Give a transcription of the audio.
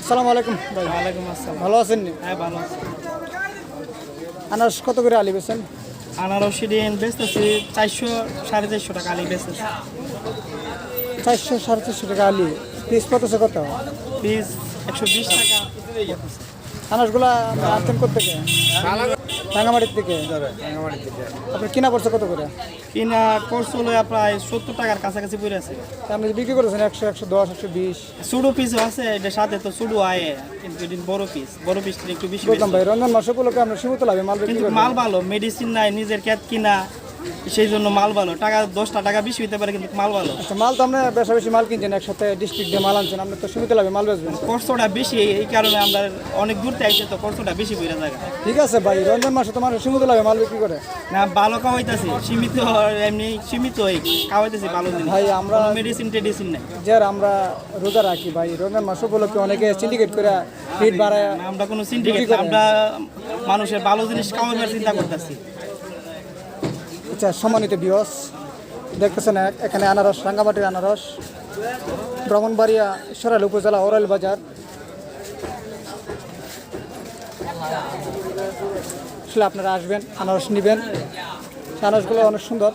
আসসালামু আলাইকুম ভাই। ওয়ালাইকুম আসসালাম। ভালো আছেন নি? হ্যাঁ ভালো আছি। আনারস কত করে আলি বেছেন? আনারসি ডিম বেচতেছি 400 450 টাকা আলি বেচতেছি। 400 450 টাকা আলি। পিস পড়তেছে কত? পিস 120 টাকা। আনারসগুলা আনছেন কোথা থেকে? রাঙামাটির থেকে। আপনার কিনা পড়ছে কত করে? কিনা কোর্স হলো প্রায় 70 টাকার কাছাকাছি পড়ে আছে। তা আপনি বিক্রি করেছেন 100 110 120? ছোটো পিসও আছে, এটার সাথে তো ছোটো আয়ে, কিন্তু এটা বড় পিস একটু বেশি বলতাম বেশি। ভাই রমজান মাস উপলক্ষে আমরা সীমিত লাভে মাল বিক্রি কিন্তু করি। মাল ভালো, মেডিসিন নাই, নিজের ক্যাট কিনা, সেই জন্য মাল ভালো। টাকা 10টা টাকা বেশি হইতে পারে, কিন্তু মাল ভালো। আচ্ছা, মাল তো আপনি বেশি বেশি মাল কিনছেন, একসাথে ডিস্ট্রিক্ট দিয়ে মাল আনছেন, আপনি তো সীমিত লাভে মাল বেচবেন। খরচটা বেশি, এই কারণে আমরা অনেক দূর থেকে আইছে, তো খরচটা বেশি পড়ে যায়। ঠিক আছে ভাই, রমজান মাসে তো মানুষ সীমিত লাভে মাল বিক্রি করে। না ভালো খাওয়াইতেছি, সীমিত এমনি সীমিত খাওয়াইতেছি ভালো জিনিস। ভাই আমরা মেডিসিন টেডিসিন নাই। আমরা রোজা রাখি ভাই, রমজান মাস উপলক্ষে অনেকে সিন্ডিকেট করে রেট বাড়ায়। না, আমরা কোনো সিন্ডিকেট, আমরা মানুষের ভালো জিনিস খাওয়াবার চিন্তা করতেছি। আচ্ছা, সম্মানিত ভিউয়ার্স, দেখতেছেন এখানে আনারস, রাঙ্গামাটির আনারস, ব্রাহ্মণবাড়িয়া সরাইল উপজেলা ওরাইল বাজার। আসলে আপনারা আসবেন, আনারস নেবেন। আনারসগুলো অনেক সুন্দর।